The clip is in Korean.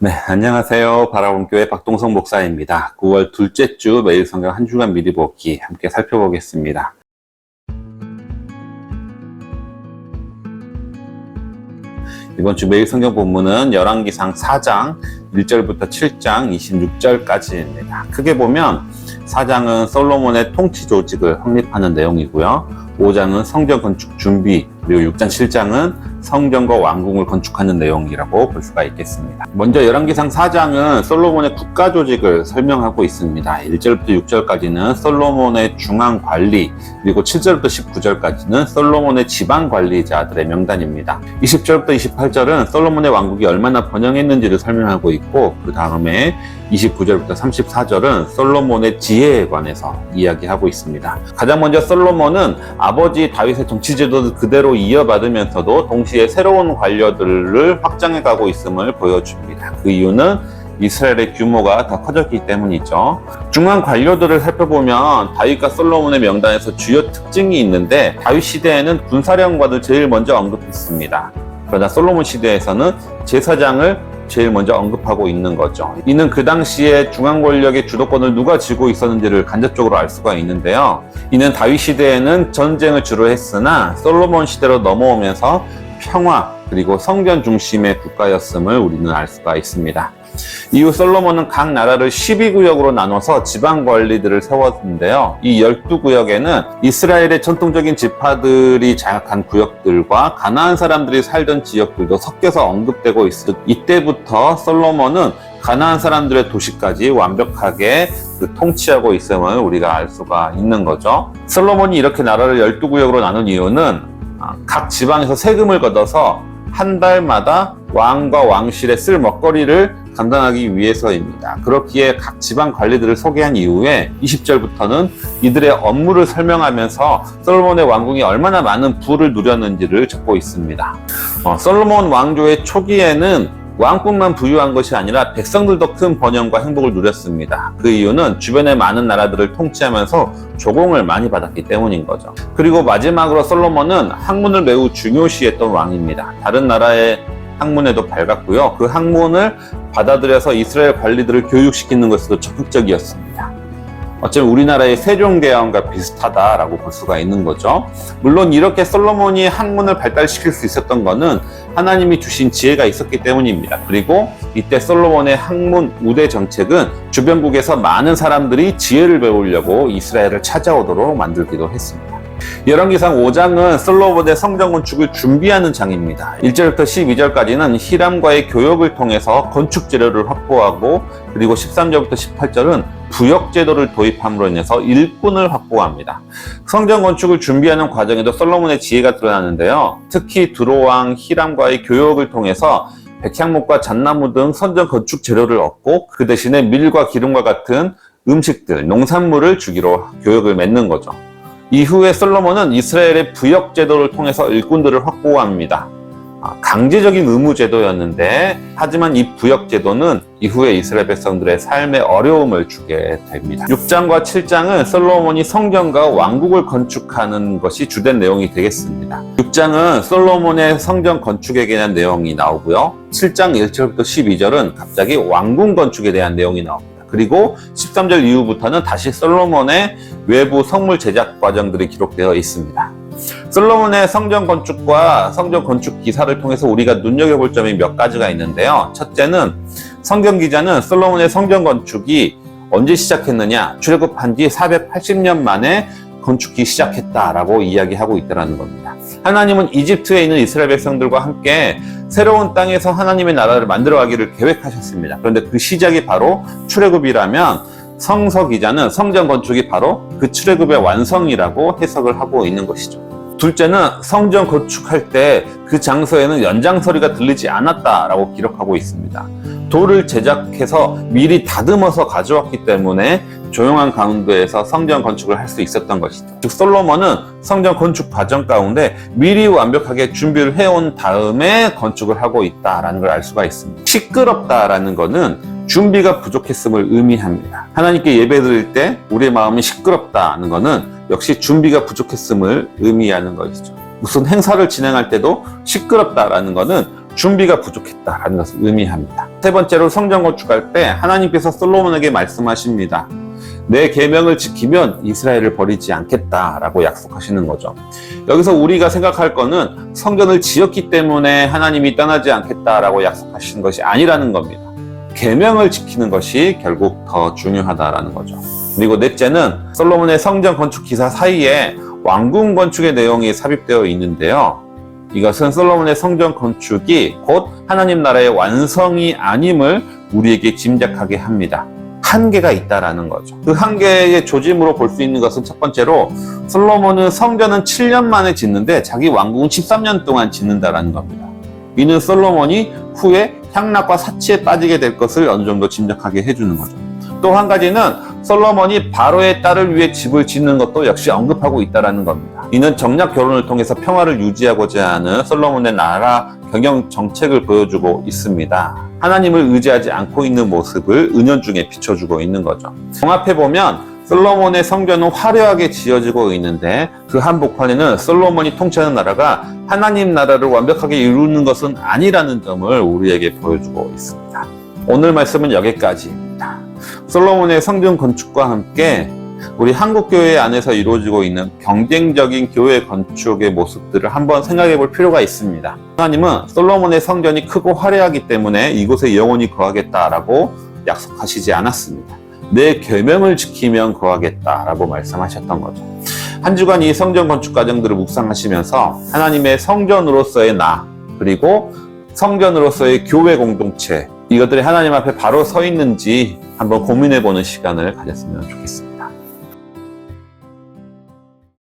네, 안녕하세요. 바라본교회 박동성 목사입니다. 9월 둘째 주 매일 성경 한 주간 미리 보기 함께 살펴보겠습니다. 이번 주 매일 성경 본문은 열왕기상 4장 1절부터 7장 26절까지입니다. 크게 보면 4장은 솔로몬의 통치 조직을 확립하는 내용이고요. 5장은 성전 건축 준비, 그리고 6장, 7장은 성전과 왕궁을 건축하는 내용이라고 볼 수가 있겠습니다. 먼저 열왕기상 4장은 솔로몬의 국가 조직을 설명하고 있습니다. 1절부터 6절까지는 솔로몬의 중앙 관리, 그리고 7절부터 19절까지는 솔로몬의 지방 관리자들의 명단입니다. 20절부터 28절은 솔로몬의 왕국이 얼마나 번영했는지를 설명하고 있고, 그 다음에 29절부터 34절은 솔로몬의 지혜에 관해서 이야기하고 있습니다. 가장 먼저 솔로몬은 아버지 다윗의 정치제도를 그대로 이어받으면서도 동시에 새로운 관료들을 확장해가고 있음을 보여줍니다. 그 이유는 이스라엘의 규모가 더 커졌기 때문이죠. 중앙 관료들을 살펴보면 다윗과 솔로몬의 명단에서 주요 특징이 있는데, 다윗 시대에는 군사령관을 제일 먼저 언급했습니다. 그러나 솔로몬 시대에서는 제사장을 제일 먼저 언급하고 있는 거죠. 이는 그 당시에 중앙 권력의 주도권을 누가 쥐고 있었는지를 간접적으로 알 수가 있는데요. 이는 다윗 시대에는 전쟁을 주로 했으나 솔로몬 시대로 넘어오면서 평화 그리고 성전 중심의 국가였음을 우리는 알 수가 있습니다. 이후 솔로몬은 각 나라를 12구역으로 나눠서 지방 관리들을 세웠는데요. 이 12구역에는 이스라엘의 전통적인 지파들이 장악한 구역들과 가나안 사람들이 살던 지역들도 섞여서 언급되고 있어. 이때부터 솔로몬은 가나안 사람들의 도시까지 완벽하게 통치하고 있음을 우리가 알 수가 있는 거죠. 솔로몬이 이렇게 나라를 12구역으로 나눈 이유는 각 지방에서 세금을 걷어서 한 달마다 왕과 왕실에 쓸 먹거리를 감당하기 위해서입니다. 그렇기에 각 지방 관리들을 소개한 이후에 20절부터는 이들의 업무를 설명하면서 솔로몬의 왕궁이 얼마나 많은 부를 누렸는지를 적고 있습니다. 솔로몬 왕조의 초기에는 왕국만 부유한 것이 아니라 백성들도 큰 번영과 행복을 누렸습니다. 그 이유는 주변의 많은 나라들을 통치하면서 조공을 많이 받았기 때문인 거죠. 그리고 마지막으로 솔로몬은 학문을 매우 중요시했던 왕입니다. 다른 나라의 학문에도 밝았고요. 그 학문을 받아들여서 이스라엘 관리들을 교육시키는 것에도 적극적이었습니다. 어쩌면 우리나라의 세종대왕과 비슷하다라고 볼 수가 있는 거죠. 물론 이렇게 솔로몬이 학문을 발달시킬 수 있었던 것은 하나님이 주신 지혜가 있었기 때문입니다. 그리고 이때 솔로몬의 학문 우대 정책은 주변국에서 많은 사람들이 지혜를 배우려고 이스라엘을 찾아오도록 만들기도 했습니다. 열왕기상 5장은 솔로몬의 성전 건축을 준비하는 장입니다. 1절부터 12절까지는 히람과의 교역을 통해서 건축 재료를 확보하고, 그리고 13절부터 18절은 부역 제도를 도입함으로 인해서 일꾼을 확보합니다. 성전 건축을 준비하는 과정에도 솔로몬의 지혜가 드러나는데요. 특히 두로왕 히람과의 교역을 통해서 백향목과 잣나무 등 성전 건축 재료를 얻고, 그 대신에 밀과 기름과 같은 음식들, 농산물을 주기로 교역을 맺는 거죠. 이후에 솔로몬은 이스라엘의 부역 제도를 통해서 일꾼들을 확보합니다. 강제적인 의무 제도였는데, 하지만 이 부역 제도는 이후에 이스라엘 백성들의 삶에 어려움을 주게 됩니다. 6장과 7장은 솔로몬이 성전과 왕국을 건축하는 것이 주된 내용이 되겠습니다. 6장은 솔로몬의 성전 건축에 대한 내용이 나오고요. 7장 1절부터 12절은 갑자기 왕궁 건축에 대한 내용이 나옵니다. 그리고 13절 이후부터는 다시 솔로몬의 외부 성물 제작 과정들이 기록되어 있습니다. 솔로몬의 성전 건축과 성전 건축 기사를 통해서 우리가 눈여겨볼 점이 몇 가지가 있는데요. 첫째는 성경 기자는 솔로몬의 성전 건축이 언제 시작했느냐, 출애굽한 지 480년 만에 건축이 시작했다라고 이야기하고 있다는 겁니다. 하나님은 이집트에 있는 이스라엘 백성들과 함께 새로운 땅에서 하나님의 나라를 만들어가기를 계획하셨습니다. 그런데 그 시작이 바로 출애굽이라면, 성서 기자는 성전 건축이 바로 그 출애굽의 완성이라고 해석을 하고 있는 것이죠. 둘째는 성전 건축할 때 그 장소에는 연장소리가 들리지 않았다라고 기록하고 있습니다. 돌을 제작해서 미리 다듬어서 가져왔기 때문에 조용한 가운데에서 성전 건축을 할 수 있었던 것이죠. 즉 솔로몬은 성전 건축 과정 가운데 미리 완벽하게 준비를 해온 다음에 건축을 하고 있다라는 걸 알 수가 있습니다. 시끄럽다라는 것은 준비가 부족했음을 의미합니다. 하나님께 예배드릴 때 우리의 마음이 시끄럽다는 것은 역시 준비가 부족했음을 의미하는 것이죠. 무슨 행사를 진행할 때도 시끄럽다라는 것은 준비가 부족했다라는 것을 의미합니다. 세 번째로 성전 건축할 때 하나님께서 솔로몬에게 말씀하십니다. 내 계명을 지키면 이스라엘을 버리지 않겠다라고 약속하시는 거죠. 여기서 우리가 생각할 거는 성전을 지었기 때문에 하나님이 떠나지 않겠다라고 약속하시는 것이 아니라는 겁니다. 계명을 지키는 것이 결국 더 중요하다라는 거죠. 그리고 넷째는 솔로몬의 성전 건축 기사 사이에 왕궁 건축의 내용이 삽입되어 있는데요. 이것은 솔로몬의 성전 건축이 곧 하나님 나라의 완성이 아님을 우리에게 짐작하게 합니다. 한계가 있다라는 거죠. 그 한계의 조짐으로 볼 수 있는 것은 첫 번째로 솔로몬은 성전은 7년 만에 짓는데 자기 왕궁은 13년 동안 짓는다라는 겁니다. 이는 솔로몬이 후에 향락과 사치에 빠지게 될 것을 어느 정도 짐작하게 해주는 거죠. 또 한 가지는 솔로몬이 바로의 딸을 위해 집을 짓는 것도 역시 언급하고 있다는 겁니다. 이는 정략 결혼을 통해서 평화를 유지하고자 하는 솔로몬의 나라 경영 정책을 보여주고 있습니다. 하나님을 의지하지 않고 있는 모습을 은연중에 비춰주고 있는 거죠. 종합해보면 솔로몬의 성전은 화려하게 지어지고 있는데 그 한복판에는 솔로몬이 통치하는 나라가 하나님 나라를 완벽하게 이루는 것은 아니라는 점을 우리에게 보여주고 있습니다. 오늘 말씀은 여기까지입니다. 솔로몬의 성전 건축과 함께 우리 한국교회 안에서 이루어지고 있는 경쟁적인 교회 건축의 모습들을 한번 생각해 볼 필요가 있습니다. 하나님은 솔로몬의 성전이 크고 화려하기 때문에 이곳에 영원히 거하겠다라고 약속하시지 않았습니다. 내 계명을 지키면 거하겠다라고 말씀하셨던 거죠. 한 주간 이 성전 건축 과정들을 묵상하시면서 하나님의 성전으로서의 나, 그리고 성전으로서의 교회 공동체, 이것들이 하나님 앞에 바로 서 있는지 한번 고민해보는 시간을 가졌으면 좋겠습니다.